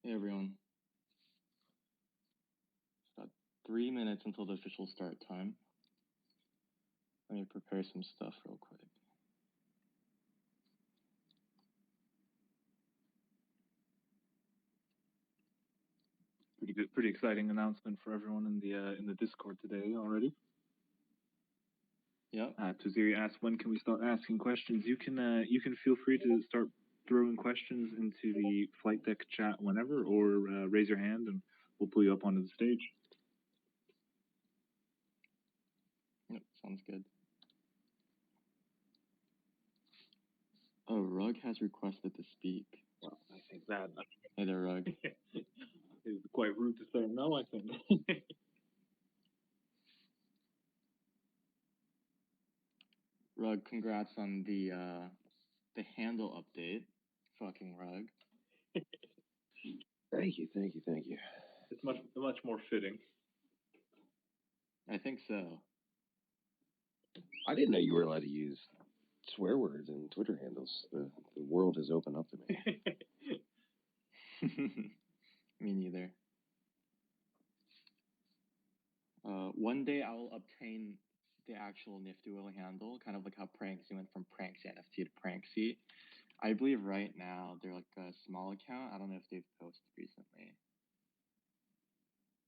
Hey everyone. It's about 3 minutes until the official start time. Let me prepare some stuff real quick. Pretty exciting announcement for everyone in the Discord today already. Yep. Tuziri asked, when can we start asking questions? You can feel free to start throwing questions into the flight deck chat whenever, or raise your hand and we'll pull you up onto the stage. Yep, sounds good. Oh, Rug has requested to speak. Well, I think that. Hey there, Rug. It's quite rude to say no, I think. Rug, congrats on the handle update. Fucking Rug. Thank you. It's much more fitting. I think so. I didn't know you were allowed to use swear words in Twitter handles. The world has opened up to me. Me neither. One day I will obtain the actual NiftyWhale handle, kind of like how Pranksy went from Pranksy NFT to Pranksy. I believe right now they're like a small account. I don't know if they've posted recently.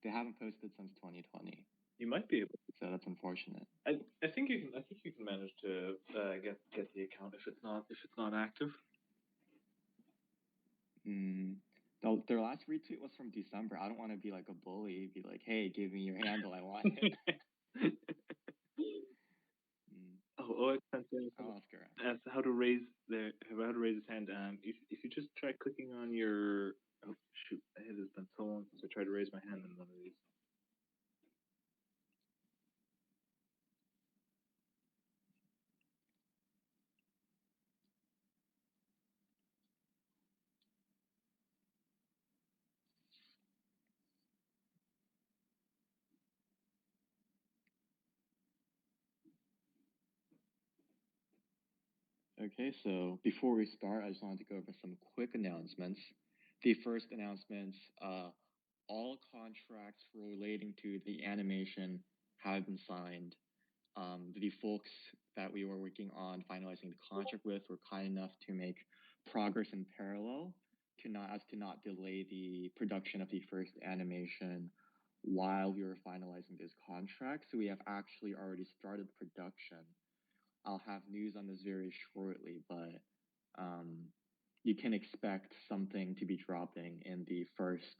They haven't posted since 2020. You might be able to. So that's unfortunate. I think you can manage to get the account if it's not active. Their last retweet was from December. I don't want to be like a bully. Be like, hey, give me your handle. I want it. I'll ask her. Ask how to raise his hand. If you just try clicking on your. Oh shoot! It has been so long since I tried to raise my hand in one of these. Okay, so before we start, I just wanted to go over some quick announcements. The first announcements, all contracts relating to the animation have been signed. The folks that we were working on finalizing the contract with were kind enough to make progress in parallel to not delay the production of the first animation while we were finalizing this contract. So we have actually already started production. I'll have news on this very shortly, but you can expect something to be dropping in the first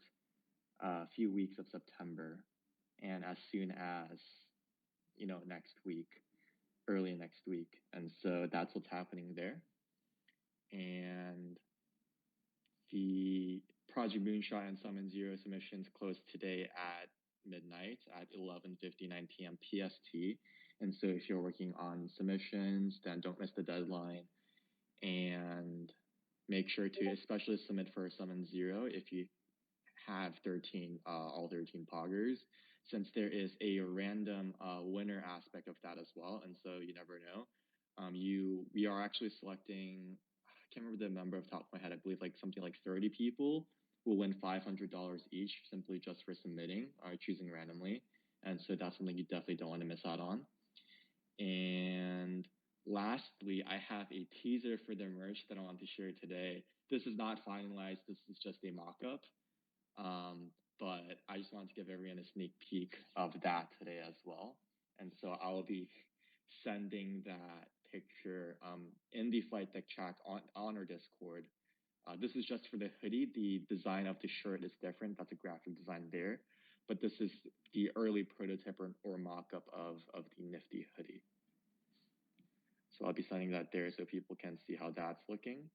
few weeks of September, and as soon as, next week, early next week. And so that's what's happening there. And the Project Moonshot and Summon Zero submissions closed today at midnight at 11:59 p.m. PST. And so if you're working on submissions, then don't miss the deadline. And make sure to especially submit for Summon Zero if you have all 13 poggers, since there is a random winner aspect of that as well. And so you never know. We are actually selecting, I can't remember the number off the top of my head, I believe like something like 30 people will win $500 each simply just for submitting or choosing randomly. And so that's something you definitely don't want to miss out on. And lastly, I have a teaser for the merch that I want to share today. This is not finalized. This is just a mock-up. But I just wanted to give everyone a sneak peek of that today as well. And so I will be sending that picture in the flight deck chat on our Discord. This is just for the hoodie. The design of the shirt is different. That's a graphic design there. But this is the early prototype or mock-up of the Nifty hoodie. So I'll be sending that there so people can see how that's looking.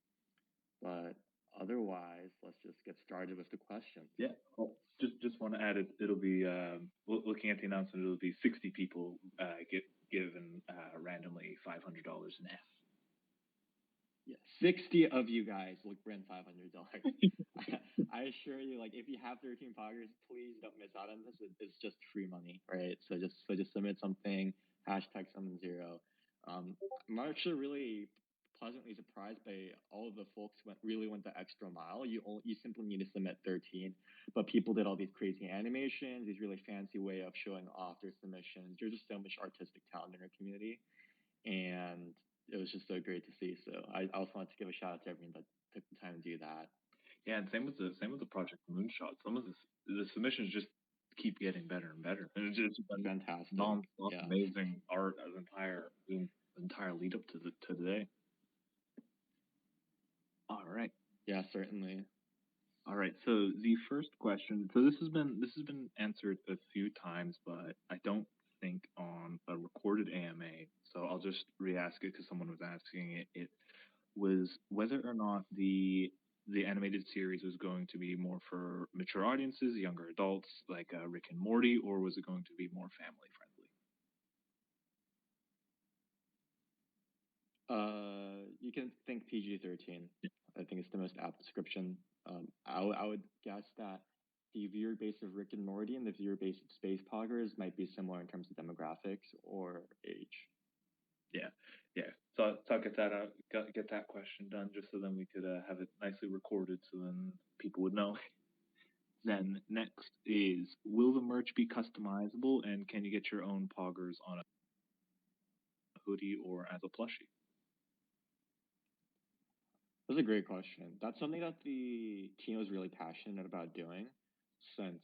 But otherwise, let's just get started with the questions. Yeah. Well, just want to add it'll be looking at the announcement, it'll be 60 people get given randomly $500 in F. Yeah, 60 of you guys will win $500. I assure you, like, if you have 13 poggers, please don't miss out on this. It's just free money, right? So just submit something, hashtag Summon Zero. I'm actually really pleasantly surprised by all of the folks really went the extra mile. You simply need to submit 13, but people did all these crazy animations, these really fancy way of showing off their submissions. There's just so much artistic talent in our community, and it was just so great to see. So I also want to give a shout out to everyone that took the time to do that. Yeah, and same with the Project Moonshot. Some of the submissions just keep getting better and better, and it's just been fantastic, non-stop, amazing art as the entire lead up to today. All right. Yeah, certainly. All right. So the first question. So this has been answered a few times, but I don't think on a recorded AMA. So I'll just re-ask it because someone was asking it. It was whether or not the animated series was going to be more for mature audiences, younger adults, like Rick and Morty, or was it going to be more family friendly? You can think PG-13. Yeah. I think it's the most apt description. I would guess that the viewer base of Rick and Morty and the viewer base of Space Poggers might be similar in terms of demographics or age. Yeah. So I'll get that question done just so then we could have it nicely recorded so then people would know. Then next is, will the merch be customizable and can you get your own poggers on a hoodie or as a plushie? That's a great question. That's something that the team was really passionate about doing, since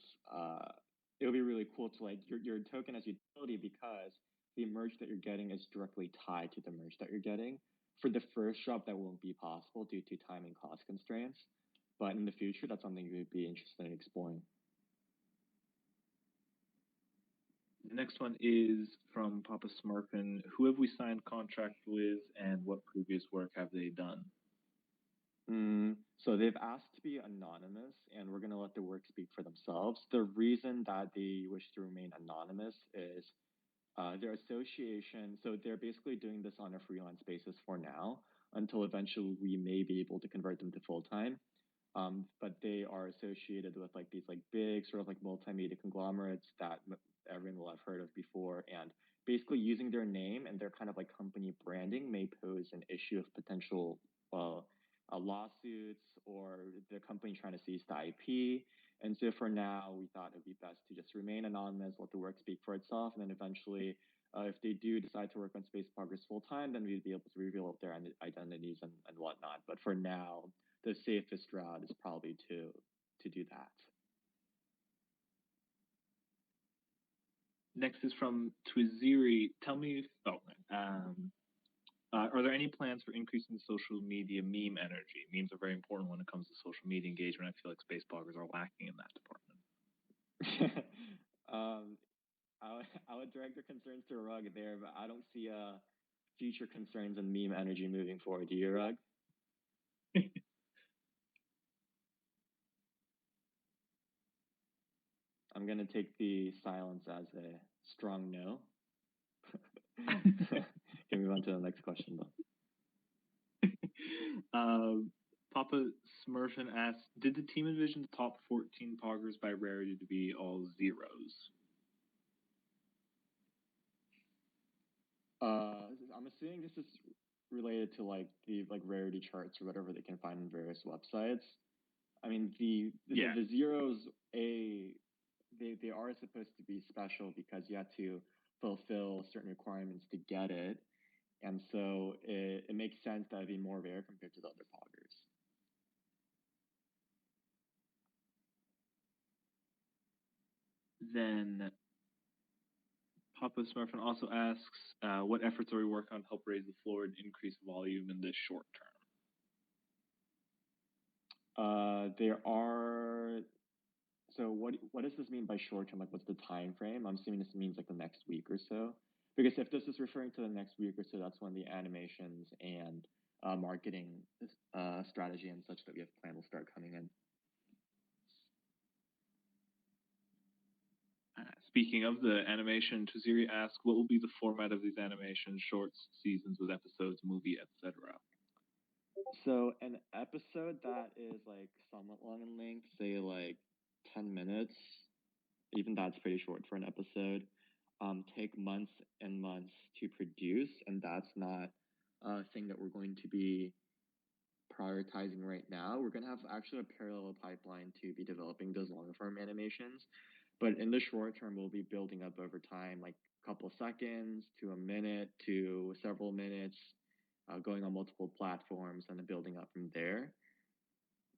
it would be really cool to like your token as utility, because the merch that you're getting is directly tied to the merch that you're getting. For the first drop, that won't be possible due to time and cost constraints, but in the future, that's something you would be interested in exploring. The next one is from Papa Smurfin. Who have we signed contract with and what previous work have they done? So they've asked to be anonymous, and we're going to let the work speak for themselves. The reason that they wish to remain anonymous is their association. So they're basically doing this on a freelance basis for now, until eventually we may be able to convert them to full-time. But they are associated with like these like big sort of like multimedia conglomerates that everyone will have heard of before, and basically using their name and their kind of like company branding may pose an issue of potential lawsuits or the company trying to seize the IP. And so for now, we thought it would be best to just remain anonymous, let the work speak for itself, and then eventually, if they do decide to work on Space Poggers full time, then we'd be able to reveal their identities and whatnot. But for now, the safest route is probably to do that. Next is from Twiziri. Tell me, are there any plans for increasing social media meme energy? Memes are very important when it comes to social media engagement. I feel like Space Poggers are lacking in that department. I would direct your concerns to Rug there, but I don't see future concerns in meme energy moving forward. Do you, Rug? I'm going to take the silence as a strong no. Can we move on to the next question, though? Papa Smurfin asks, did the team envision the top 14 poggers by rarity to be all zeros? I'm assuming this is related to like the rarity charts or whatever they can find on various websites. I mean, the zeros, they are supposed to be special because you have to fulfill certain requirements to get it. And so it makes sense that it'd be more rare compared to the other poggers. Then Papa Smurfin also asks, what efforts are we working on to help raise the floor and increase volume in the short term? There are. So what does this mean by short term? Like, what's the time frame? I'm assuming this means like the next week or so. Because if this is referring to the next week or so, that's when the animations and marketing strategy and such that we have planned will start coming in. Speaking of the animation, Taziri asks, what will be the format of these animations, shorts, seasons with episodes, movie, etc.? So an episode that is like somewhat long in length, say like 10 minutes, even that's pretty short for an episode, take months and months to produce, and that's not thing that we're going to be prioritizing right now. We're going to have actually a parallel pipeline to be developing those longer form animations. But in the short term, we'll be building up over time, like a couple of seconds to a minute to several minutes, going on multiple platforms and then building up from there.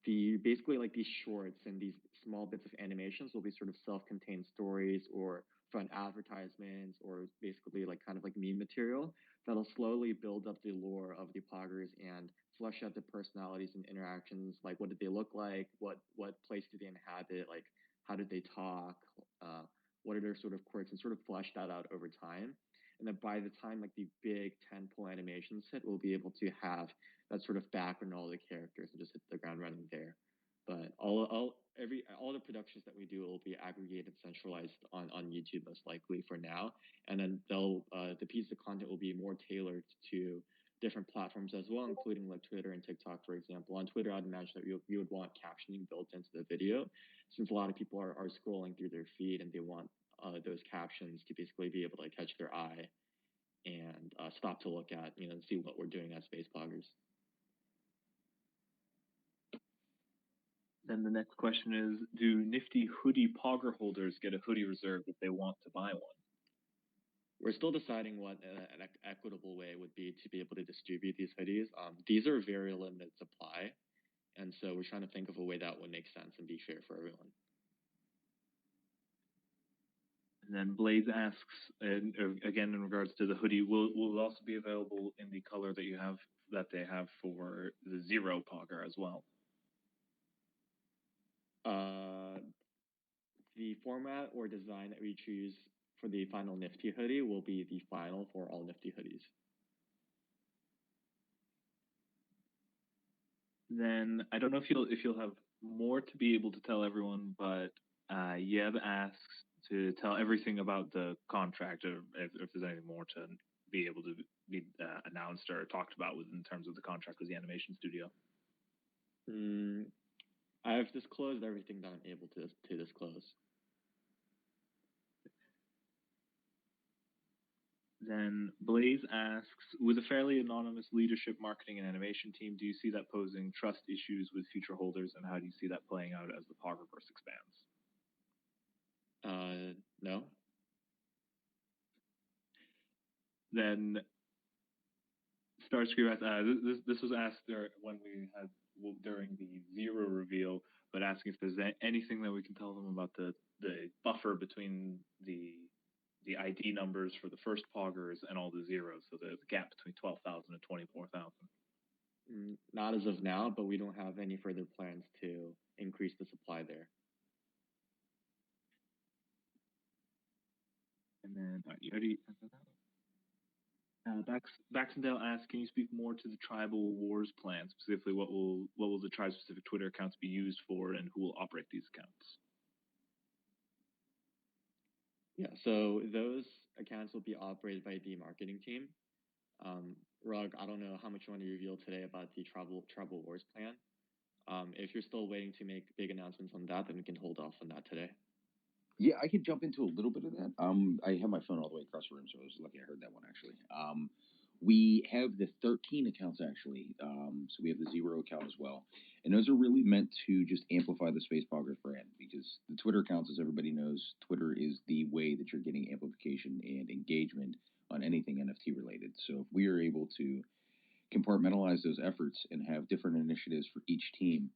Basically like these shorts and these small bits of animations will be sort of self-contained stories or fun advertisements or basically like kind of like meme material that'll slowly build up the lore of the poggers and flesh out the personalities and interactions. Like what did they look like? What place did they inhabit? Like how did they talk? What are their sort of quirks, and sort of flesh that out over time. And then by the time like the big tentpole animations hit, we'll be able to have that sort of background, all the characters, and just hit the ground running there. But all the productions that we do will be aggregated, centralized on YouTube most likely for now, and then the piece of content will be more tailored to different platforms as well, including like Twitter and TikTok, for example. On Twitter, I'd imagine that you would want captioning built into the video, since a lot of people are scrolling through their feed and they want those captions to basically be able to like, catch their eye and stop to look at, and see what we're doing as Space Poggers. Then the next question is, do Nifty hoodie pogger holders get a hoodie reserved if they want to buy one? We're still deciding what an equitable way would be to be able to distribute these hoodies. These are very limited supply, and so we're trying to think of a way that would make sense and be fair for everyone. And then Blaze asks, again in regards to the hoodie, will it also be available in the color that they have for the Zero Pogger as well? The format or design that we choose for the final Nifty hoodie will be the final for all Nifty hoodies. Then I don't know if you'll have more to be able to tell everyone, but Yeb asks to tell everything about the contract, or if there's anything more to be able to be announced or talked about in terms of the contract with the animation studio. I've disclosed everything that I'm able to disclose. Then Blaze asks, with a fairly anonymous leadership, marketing, and animation team, do you see that posing trust issues with future holders, and how do you see that playing out as the Poggerverse expands? No. Then Starscream asks, this was asked when we had during the Zero reveal, but asking if there's anything that we can tell them about the buffer between the ID numbers for the first poggers and all the zeros, so the gap between 12,000 and 24,000. Not as of now, but we don't have any further plans to increase the supply there. And then you already answered that. Baxendale asks, can you speak more to the Tribal Wars plan? Specifically, what will the tribe-specific Twitter accounts be used for, and who will operate these accounts? Yeah, so those accounts will be operated by the marketing team. Rug, I don't know how much you want to reveal today about the Tribal Wars plan. If you're still waiting to make big announcements on that, then we can hold off on that today. Yeah, I could jump into a little bit of that. I have my phone all the way across the room, so I was lucky I heard that one, actually. We have the 13 accounts, actually. So we have the Zero account as well. And those are really meant to just amplify the Space Poggers brand, because the Twitter accounts, as everybody knows, Twitter is the way that you're getting amplification and engagement on anything NFT related. So if we are able to compartmentalize those efforts and have different initiatives for each team,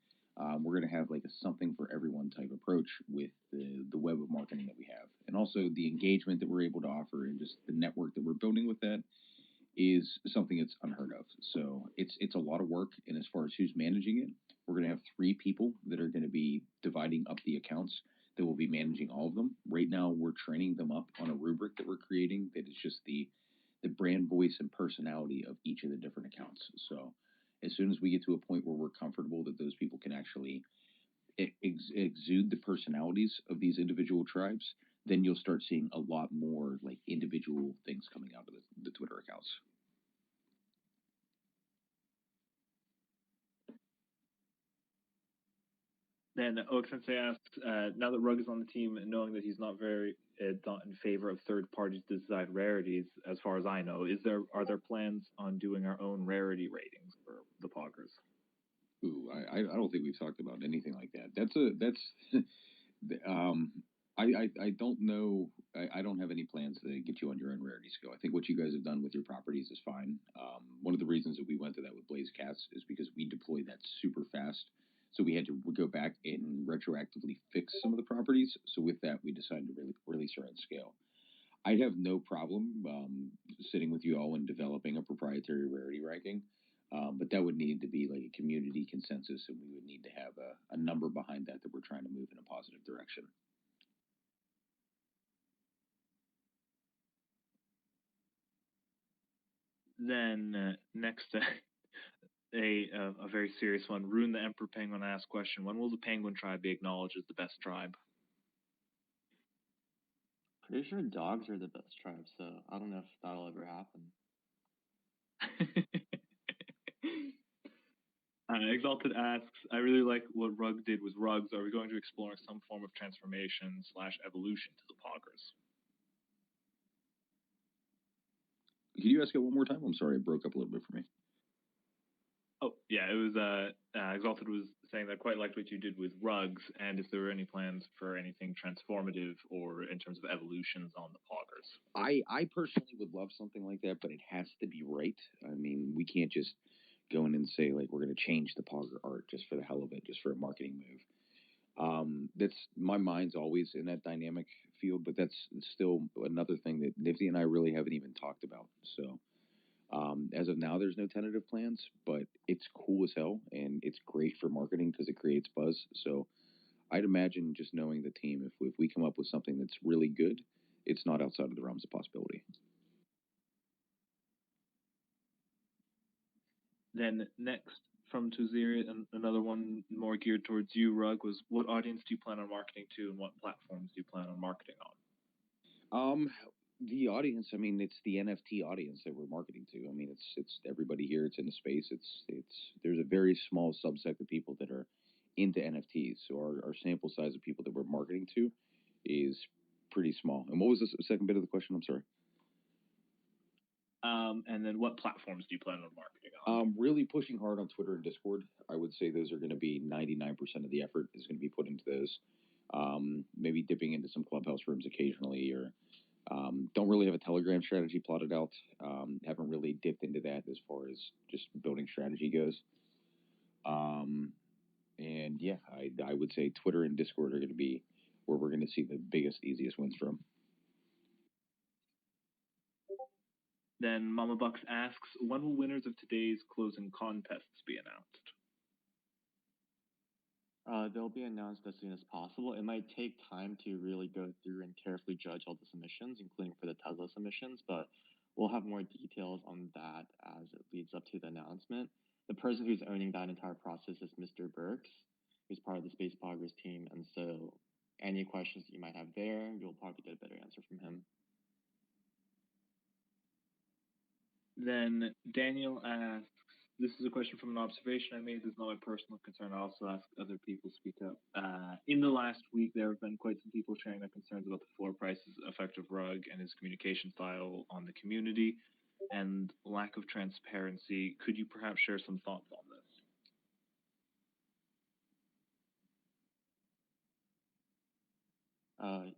we're going to have like a something for everyone type approach with the web of marketing that we have. And also the engagement that we're able to offer and just the network that we're building with that is something that's unheard of. So it's a lot of work. And as far as who's managing it, we're going to have 3 people that are going to be dividing up the accounts that will be managing all of them. Right now, we're training them up on a rubric that we're creating that is just the brand voice and personality of each of the different accounts. So as soon as we get to a point where we're comfortable that those people can actually exude the personalities of these individual tribes, then you'll start seeing a lot more like individual things coming out of the Twitter accounts. Then Oak-sensei asks, now that Rug is on the team and knowing that he's not not in favor of third parties to decide rarities, as far as I know, are there plans on doing our own rarity ratings for the Poggers? Ooh, I don't think we've talked about anything like that. I don't know. I don't have any plans to get you on your own rarity scale. I think what you guys have done with your properties is fine. One of the reasons that we went to that with Blaze Cats is because we deployed that super fast. So we had to go back and retroactively fix some of the properties. So with that, we decided to release our own scale. I have no problem sitting with you all and developing a proprietary rarity ranking. But that would need to be like a community consensus, and we would need to have a number behind that we're trying to move in a positive direction. Then next, a very serious one. Rune the Emperor Penguin asks question: when will the Penguin tribe be acknowledged as the best tribe? Pretty sure dogs are the best tribe, so I don't know if that'll ever happen. Exalted asks, I really like what Rug did with Rugs. Are we going to explore some form of transformation / evolution to the Poggers? Can you ask it one more time? I'm sorry, it broke up a little bit for me. Oh, yeah, it was Exalted was saying that I quite liked what you did with Rugs, and if there were any plans for anything transformative or in terms of evolutions on the Poggers. I personally would love something like that, but it has to be right. I mean, we can't just go in and say, like, we're going to change the Pogger art just for the hell of it, just for a marketing move. That's my mind's always in that dynamic field, but that's still another thing that Nifty and I really haven't even talked about. So as of now, there's no tentative plans, but it's cool as hell, and it's great for marketing because it creates buzz. So I'd imagine just knowing the team, if we come up with something that's really good, it's not outside of the realms of possibility. Then next from Tuzir, another one more geared towards you, Rug, was what audience do you plan on marketing to, and what platforms do you plan on marketing on? The audience, I mean, it's the NFT audience that we're marketing to. I mean, it's everybody here. It's in the space. There's a very small subset of people that are into NFTs. So our sample size of people that we're marketing to is pretty small. And what was the second bit of the question? I'm sorry. And then what platforms do you plan on marketing on? Really pushing hard on Twitter and Discord. I would say those are going to be 99% of the effort is going to be put into those. Maybe dipping into some clubhouse rooms occasionally, or don't really have a Telegram strategy plotted out. Haven't really dipped into that as far as just building strategy goes. And yeah, I would say Twitter and Discord are going to be where we're going to see the biggest, easiest wins from. Then Mama Bucks asks, when will winners of today's closing contests be announced? They'll be announced as soon as possible. It might take time to really go through and carefully judge all the submissions, including for the Tesla submissions, but we'll have more details on that as it leads up to the announcement. The person who's owning that entire process is Mr. Burks, who's part of the Space Poggers team, and so any questions you might have there, you'll probably get a better answer from him. Then Daniel asks, this is a question from an observation I made. This is not my personal concern. I also ask other people to speak up. In the last week, there have been quite some people sharing their concerns about the floor prices effect of Rug and his communication style on the community and lack of transparency. Could you perhaps share some thoughts on this?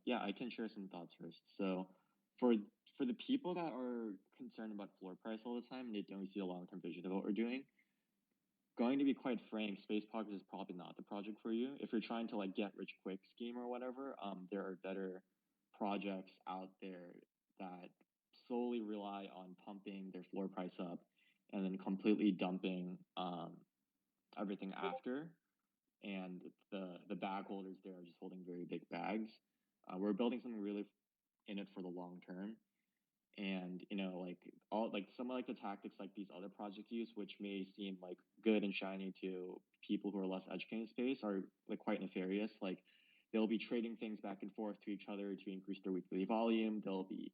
Yeah, I can share some thoughts first. So for the people that are concerned about floor price all the time and they don't see a long-term vision of what we're doing, going to be quite frank, Space Poggers is probably not the project for you. If you're trying to like get rich quick scheme or whatever, there are better projects out there that solely rely on pumping their floor price up and then completely dumping everything after. And the bag holders there are just holding very big bags. We're building something really in it for the long term. And like some of the tactics like these other projects use, which may seem like good and shiny to people who are less educated in space, are like quite nefarious. Like they'll be trading things back and forth to each other to increase their weekly volume. They'll be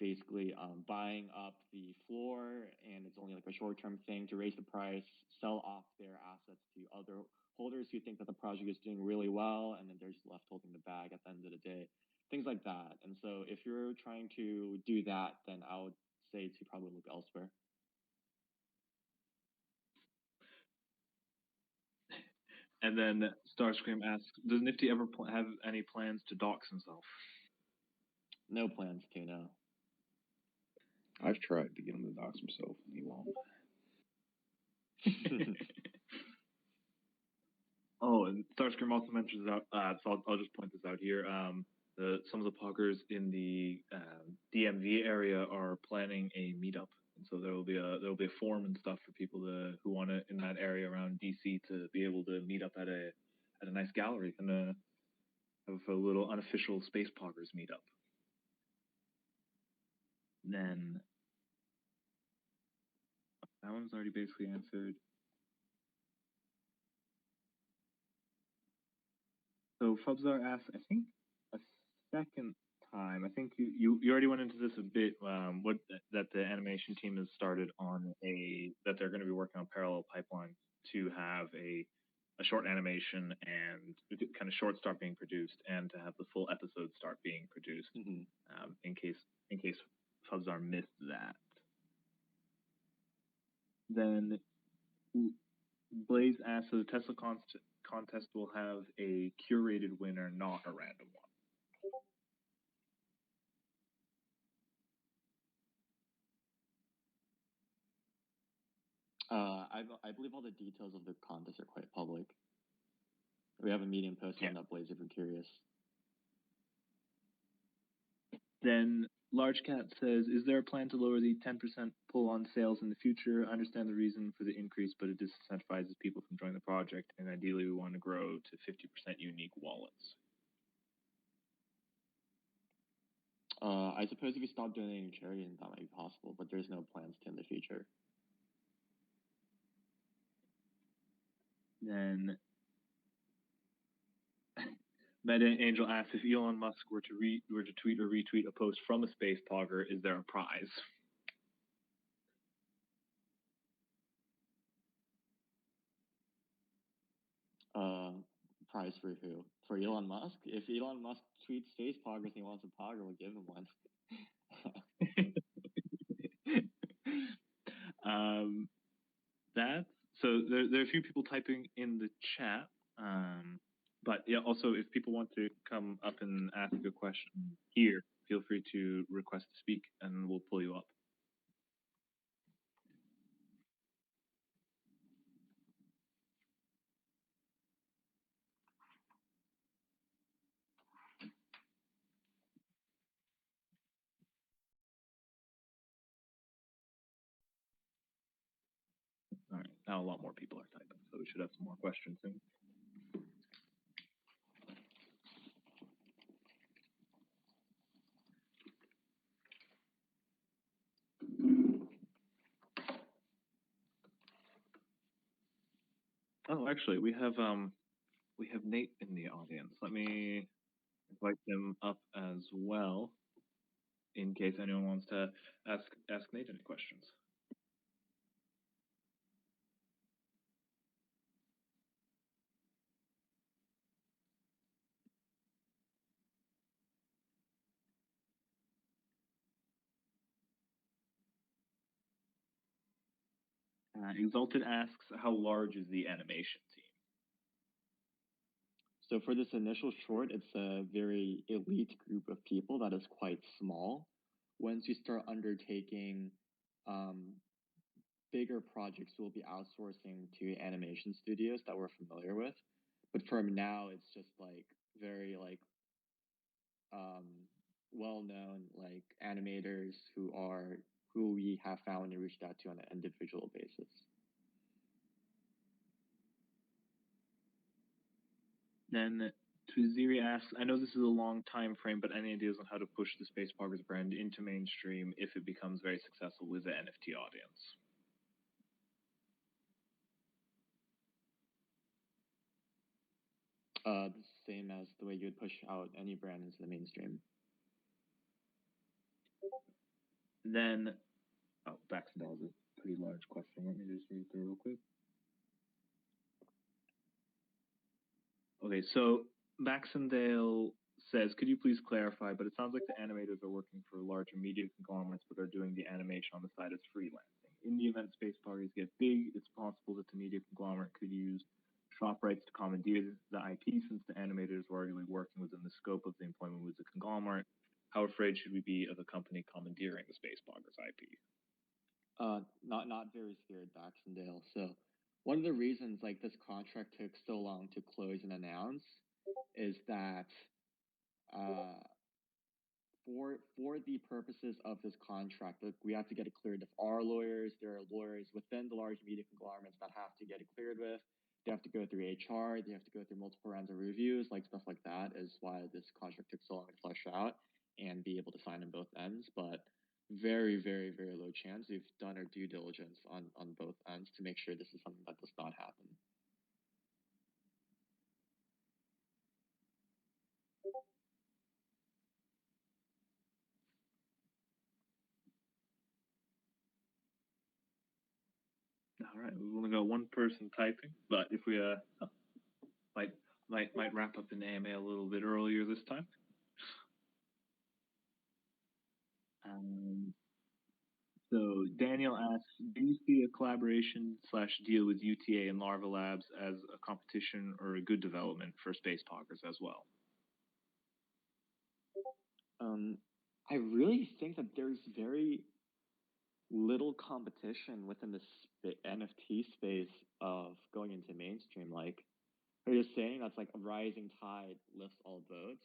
basically buying up the floor, and it's only like a short-term thing to raise the price, sell off their assets to other holders who think that the project is doing really well, and then they're just left holding the bag at the end of the day, things like that. And so if you're trying to do that, then I would say to probably look elsewhere. And then Starscream asks, does Nifty ever have any plans to dox himself? No plans to, no. I've tried to get him to dox himself, and he won't. Oh, and Starscream also mentions out. So I'll just point this out here. Some of the poggers in the DMV area are planning a meetup, and so there will be a forum and stuff for people who want to in that area around DC to be able to meet up at a nice gallery and have a little unofficial Space Poggers meetup. Then that one's already basically answered. So Fubzar asks, I think a second time. I think you already went into this a bit. That the animation team has started on that they're going to be working on parallel pipeline to have a short animation and kind of short start being produced, and to have the full episode start being produced. Mm-hmm. In case Fubzar missed that. Then Blaze asks, so the Tesla contest will have a curated winner, not a random one. I believe all the details of the contest are quite public. We have a Medium post on that, Blaze, if you're curious. Then Large Cat says, is there a plan to lower the 10% pull on sales in the future? I understand the reason for the increase, but it disincentivizes people from joining the project, and ideally we want to grow to 50% unique wallets. I suppose if you stop donating charity, that might be possible, but there's no plans to in the future. Then Meta Angel asks, if Elon Musk were to tweet or retweet a post from a Space Pogger, is there a prize? Prize for who? For Elon Musk? If Elon Musk tweets Space Poggers and he wants a Pogger, we'll give him one. So there are a few people typing in the chat. But yeah, also if people want to come up and ask a question here, feel free to request to speak and we'll pull you up. All right, now a lot more people are typing, so we should have some more questions soon. Oh, actually, we have Nate in the audience. Let me invite him up as well, in case anyone wants to ask Nate any questions. Exalted asks, how large is the animation team? So for this initial short, it's a very elite group of people that is quite small. Once you start undertaking bigger projects, we'll be outsourcing to animation studios that we're familiar with. But for now, it's just like very like well-known like animators who we have found and reached out to on an individual basis. Then Tuziri asks, I know this is a long time frame, but any ideas on how to push the Space Poggers brand into mainstream if it becomes very successful with the NFT audience? The same as the way you would push out any brand into the mainstream. Then, Baxendall is a pretty large question. Let me just read through real quick. Okay, so Baxendale says, could you please clarify, but it sounds like the animators are working for larger media conglomerates, but are doing the animation on the side as freelancing. In the event Space Poggers get big, it's possible that the media conglomerate could use shop rights to commandeer the IP, since the animators were already working within the scope of the employment with the conglomerate. How afraid should we be of a company commandeering the Space Poggers IP? Not very scared, Baxendale. So one of the reasons like this contract took so long to close and announce is that for the purposes of this contract, like, we have to get it cleared with our lawyers. There are lawyers within the large media conglomerates that have to get it cleared with. They have to go through HR. They have to go through multiple rounds of reviews, like stuff like that is why this contract took so long to flesh out and be able to sign on both ends. But very, very, very low chance. We've done our due diligence on both ends to make sure this is something that does not happen. All right, we've only got one person typing, but if we might wrap up in the AMA a little bit earlier this time. So Daniel asks, do you see a collaboration / deal with UTA and Larva Labs as a competition or a good development for Space Poggers as well? I really think that there's very little competition within the NFT space of going into mainstream. Like you're saying, that's like a rising tide lifts all boats.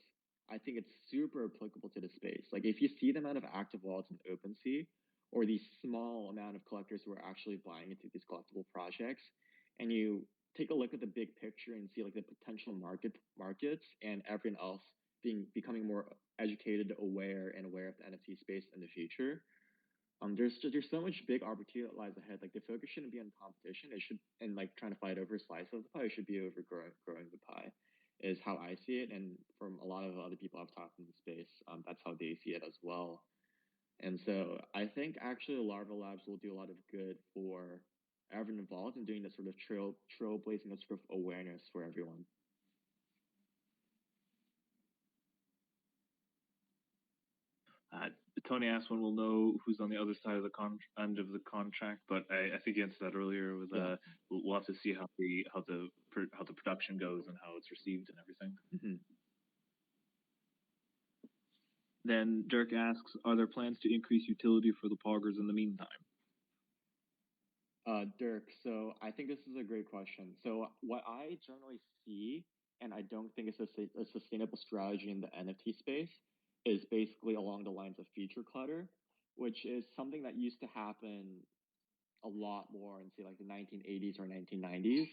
I think it's super applicable to the space. Like if you see the amount of active wallets in OpenSea, or the small amount of collectors who are actually buying into these collectible projects, and you take a look at the big picture and see like the potential markets and everyone else becoming more educated, aware of the NFT space in the future. There's so much big opportunity that lies ahead. Like the focus shouldn't be on competition. It should, and like trying to fight over a slice of the pie. It should be over growing the pie, is how I see it. And from a lot of other people I've talked in the space, that's how they see it as well. And so I think actually Larva Labs will do a lot of good for everyone involved in doing this sort of trailblazing, that sort of awareness for everyone. Tony asked when we'll know who's on the other side of the end of the contract, but I think you answered that earlier. With we'll have to see how the production goes and how it's received and everything. Mm-hmm. Then Dirk asks, are there plans to increase utility for the Poggers in the meantime? Dirk, so I think this is a great question. So what I generally see, and I don't think it's a sustainable strategy in the NFT space, is basically along the lines of feature clutter, which is something that used to happen a lot more in, say, like the 1980s or 1990s.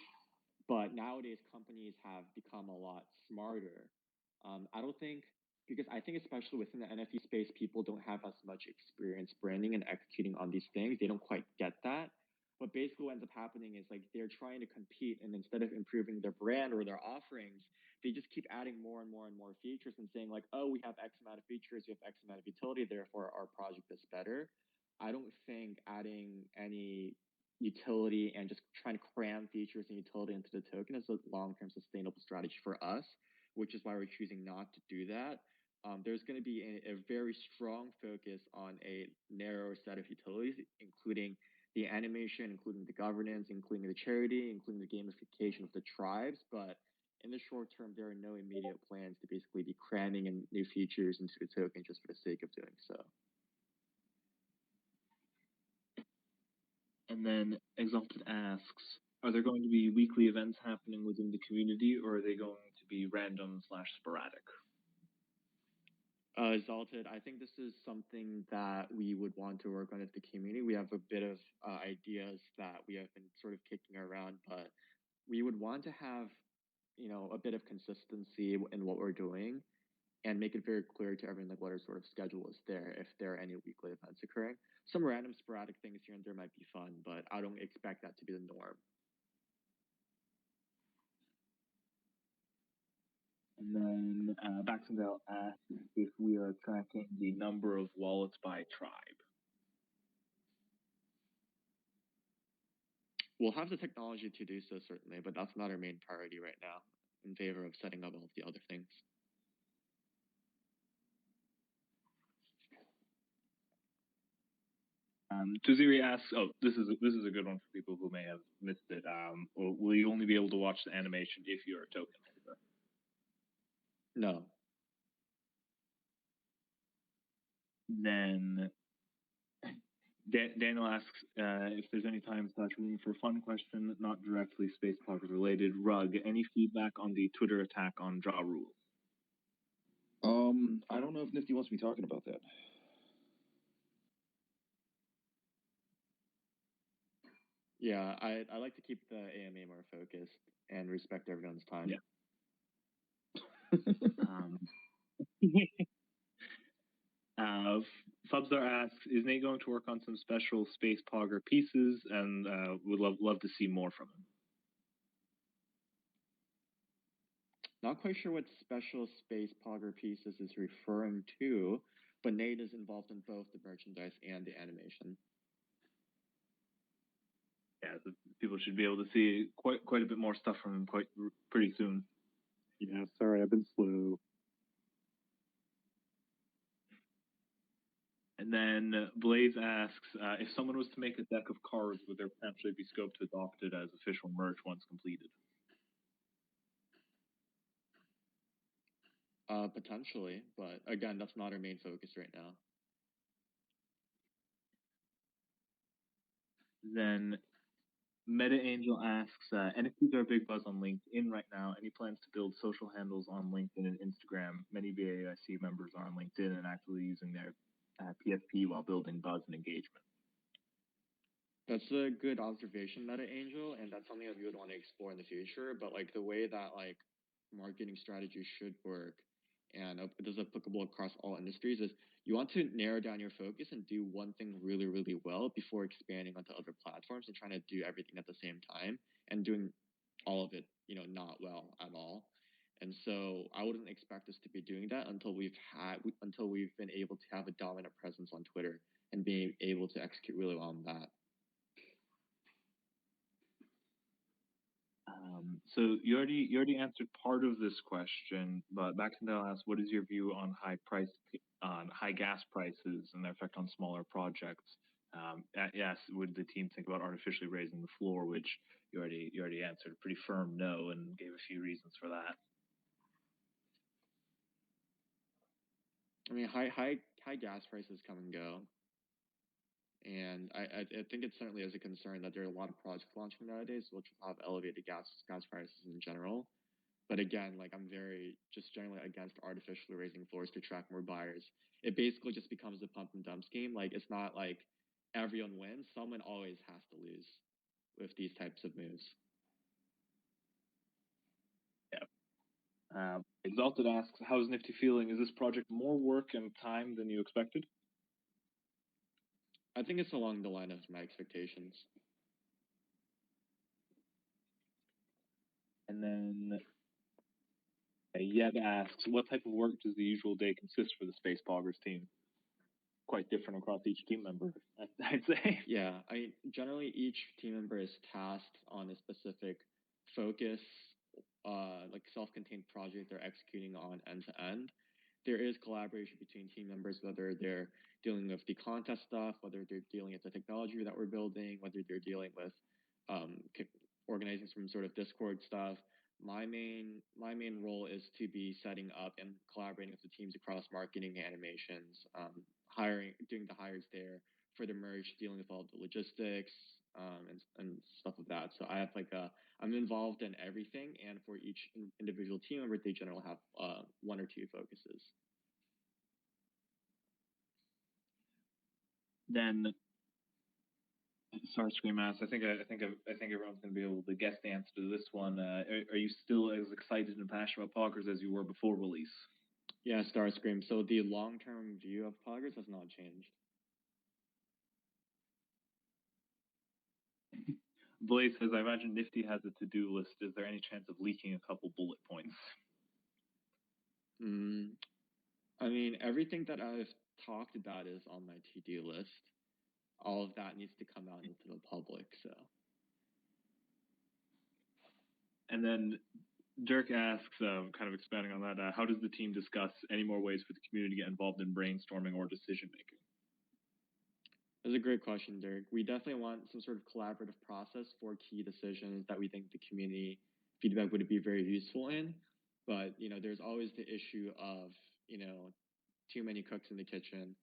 But nowadays, companies have become a lot smarter. I don't think, because I think especially within the NFT space, people don't have as much experience branding and executing on these things. They don't quite get that. But basically what ends up happening is like they're trying to compete, and instead of improving their brand or their offerings, they just keep adding more and more and more features and saying like, oh, we have X amount of features, we have X amount of utility, therefore our project is better. I don't think adding any utility and just trying to cram features and utility into the token is a long-term sustainable strategy for us, which is why we're choosing not to do that. There's going to be a very strong focus on a narrow set of utilities, including the animation, including the governance, including the charity, including the gamification of the tribes. But in the short term, there are no immediate plans to basically be cramming in new features into the token just for the sake of doing so. And then Exalted asks, are there going to be weekly events happening within the community, or are they going to be random / sporadic? Exalted, I think this is something that we would want to work on as the community. We have a bit of ideas that we have been sort of kicking around, but we would want to have, a bit of consistency in what we're doing and make it very clear to everyone like what our sort of schedule is there if there are any weekly events occurring. Some random sporadic things here and there might be fun, but I don't expect that to be the norm. And then Baxendale asks if we are tracking the number of wallets by tribe. We'll have the technology to do so, certainly, but that's not our main priority right now. in favor of setting up all of the other things. Tuziri asks, this is a good one for people who may have missed it. Will you only be able to watch the animation if you're a token holder? No. Then Daniel asks if there's any time/room for a fun question, not directly Space Poggers related. Rug, any feedback on the Twitter attack on Ja Rule? I don't know if Nifty wants me talking about that. Yeah, I like to keep the AMA more focused and respect everyone's time. Yeah. Fubstar asks, is Nate going to work on some special Space Pogger pieces, and would love to see more from him? Not quite sure what special Space Pogger pieces is referring to, but Nate is involved in both the merchandise and the animation. Yeah, so people should be able to see quite a bit more stuff from him pretty soon. Yeah, sorry, I've been slow. And then Blaze asks, if someone was to make a deck of cards, would there potentially be scope to adopt it as official merch once completed? Potentially, but again, that's not our main focus right now. Then Meta Angel asks, NFTs are a big buzz on LinkedIn right now. Any plans to build social handles on LinkedIn and Instagram? Many BAIC members are on LinkedIn and actively using their PFP while building buzz and engagement. That's a good observation, Meta Angel, and that's something that we would want to explore in the future. But like the way that like marketing strategy should work, and it is applicable across all industries, is you want to narrow down your focus and do one thing really, really well before expanding onto other platforms and trying to do everything at the same time and doing all of it, not well at all. And so I wouldn't expect us to be doing that until we've been able to have a dominant presence on Twitter and being able to execute really well on that. So you already answered part of this question, but Baxendale asks, what is your view on high gas prices and their effect on smaller projects? Yes, would the team think about artificially raising the floor, which you already answered a pretty firm no and gave a few reasons for that. I mean, high gas prices come and go. And I think it certainly is a concern that there are a lot of projects launching nowadays, which have elevated gas prices in general. But again, like I'm very just generally against artificially raising floors to attract more buyers. It basically just becomes a pump and dump scheme. Like it's not like everyone wins. Someone always has to lose with these types of moves. Yeah. Exalted asks, how is Nifty feeling? Is this project more work and time than you expected? I think it's along the line of my expectations. And then Yeb asks, what type of work does the usual day consist for the Space Poggers team? Quite different across each team member, I'd say. Yeah, generally each team member is tasked on a specific focus, like self-contained project they're executing on end to end. There is collaboration between team members, whether they're dealing with the contest stuff, whether they're dealing with the technology that we're building, whether they're dealing with organizing some sort of Discord stuff. My main role is to be setting up and collaborating with the teams across marketing, animations, doing the hires there for the merge, dealing with all the logistics and stuff of that. So I have I'm involved in everything, and for each individual team member, they generally have one or two focuses. Then Starscream asks, I think everyone's going to be able to guess the answer to this one. Are you still as excited and passionate about Poggers as you were before release? Yeah, Starscream. So the long-term view of Poggers has not changed. Blaze says, I imagine Nifty has a to-do list. Is there any chance of leaking a couple bullet points? I mean, everything that I've talked about is on my to-do list. All of that needs to come out into the public, so. And then Dirk asks, kind of expanding on that, how does the team discuss any more ways for the community to get involved in brainstorming or decision making? That's a great question, Dirk. We definitely want some sort of collaborative process for key decisions that we think the community feedback would be very useful in. But, there's always the issue of, too many cooks in the kitchen.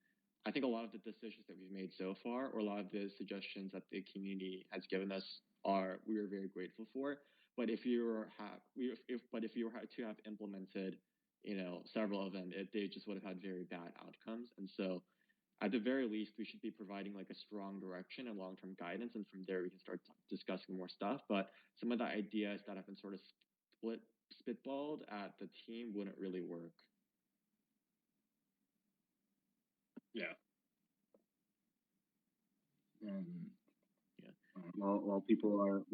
I think a lot of the decisions that we've made so far, or a lot of the suggestions that the community has given us, we are very grateful for. But if you were to have implemented, several of them, they just would have had very bad outcomes. And so, at the very least, we should be providing like a strong direction and long-term guidance, and from there we can start discussing more stuff. But some of the ideas that have been sort of spitballed at the team wouldn't really work. Yeah. Yeah. While people are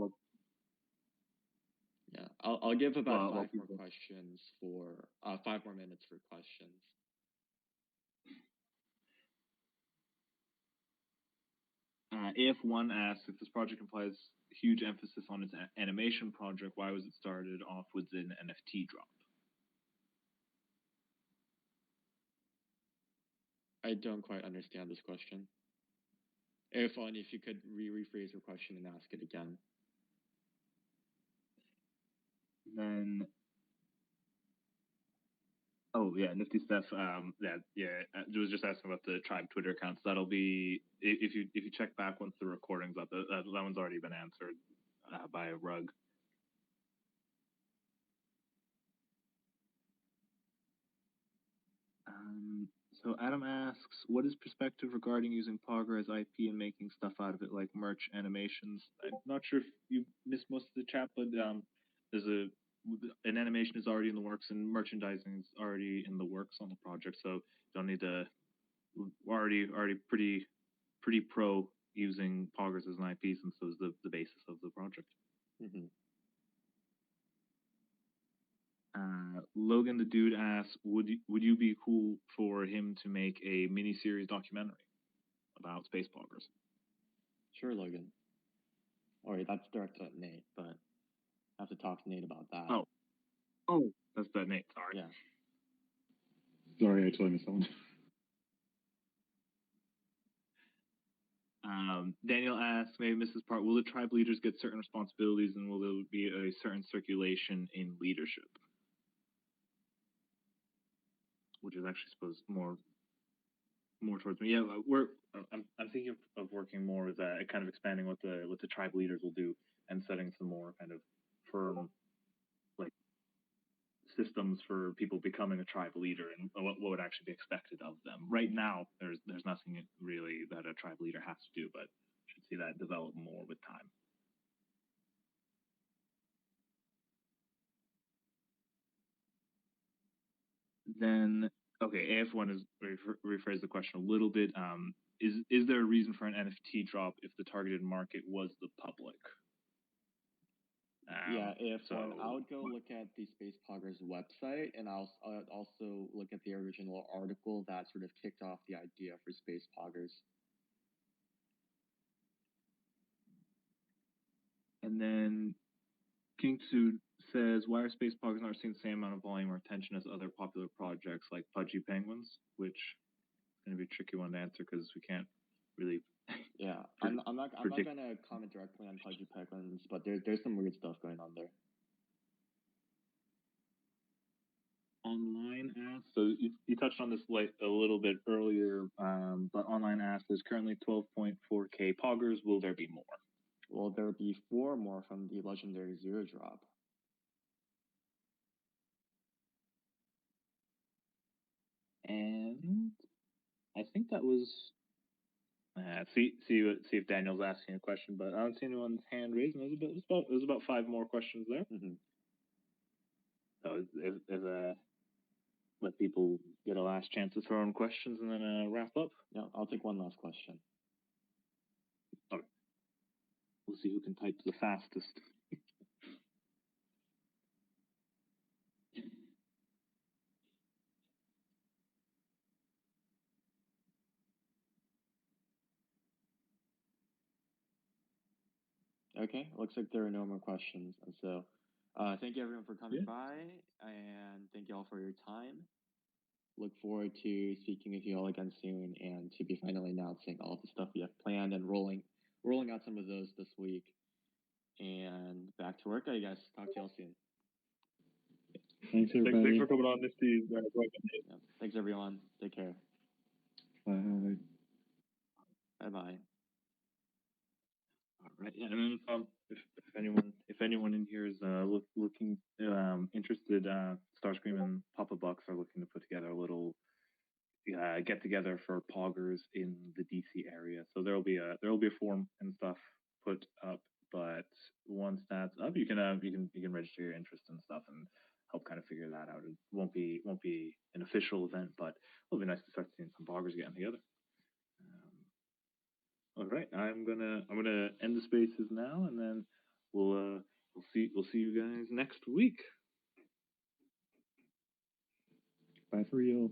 Yeah, I'll give about Well, 5 more questions for 5 more minutes for questions. If one asks, if this project implies huge emphasis on its animation project, why was it started off with an NFT drop? I don't quite understand this question. If you could rephrase your question and ask it again. Then, oh yeah, Nifty Steph. I was just asking about the tribe Twitter accounts. That'll be if you check back once the recording's up. That one's already been answered by a rug. So Adam asks, what is perspective regarding using Pogger as IP and making stuff out of it, like merch, animations? I'm not sure if you missed most of the chat, but there's an animation is already in the works and merchandising is already in the works on the project, so don't need to. Already pretty pro using Poggers as an IP, since it was the basis of the project. Mm-hmm. Logan the Dude asks, would you be cool for him to make a mini-series documentary about Space Poggers? Sure, Logan. All right, that's directed at Nate, but I have to talk to Nate about that. Oh, that's that Nate. Sorry. Yeah. Sorry, I totally missed that one. Daniel asks, maybe missed this part, will the tribe leaders get certain responsibilities and will there be a certain circulation in leadership? Which is actually supposed more towards me. Yeah, I'm thinking of working more with kind of expanding what the tribe leaders will do and setting some more kind of firm like systems for people becoming a tribe leader and what would actually be expected of them. Right now, there's nothing really that a tribe leader has to do, but should see that develop more with time. Then, okay, AF1 is rephrase the question a little bit. Is there a reason for an NFT drop if the targeted market was the public? Yeah, I would go look at the Space Poggers website, and I'll also look at the original article that sort of kicked off the idea for Space Poggers. And then King Sued says, why are Space Poggers not seeing the same amount of volume or attention as other popular projects like Pudgy Penguins? Which is going to be a tricky one to answer because we can't really. Yeah, I'm not gonna comment directly on Pudgy Penguins, but there's some weird stuff going on there. Online asks, so you touched on this a little bit earlier, but online asks, there's currently 12.4K Poggers. Will there be more? Will there be 4 more from the legendary Zero drop? And I think that was. See if Daniel's asking a question, but I don't see anyone's hand raised. It was about 5 more questions there. Mm-hmm. So let people get a last chance to throw in questions and then wrap up. No, I'll take one last question. Okay. We'll see who can type the fastest. Okay, looks like there are no more questions, and so Thank you everyone for coming by, and thank you all for your time. Look forward to speaking with you all again soon, and to be finally announcing all the stuff we have planned and rolling out some of those this week. And back to work, I guess. Talk to you all soon. Thanks, everybody. Thanks for coming on, Nifty. Yeah. Thanks, everyone. Take care. Bye. All Bye-bye. right. Yeah, and then if anyone in here is looking interested, Starscream and Papa Bucks are looking to put together a little get together for poggers in the DC area. So there'll be a form and stuff put up. But once that's up, you can register your interest and stuff and help kind of figure that out. It won't be an official event, but it'll be nice to start seeing some poggers getting together. All right, I'm gonna end the spaces now, and then we'll see you guys next week. Bye for real.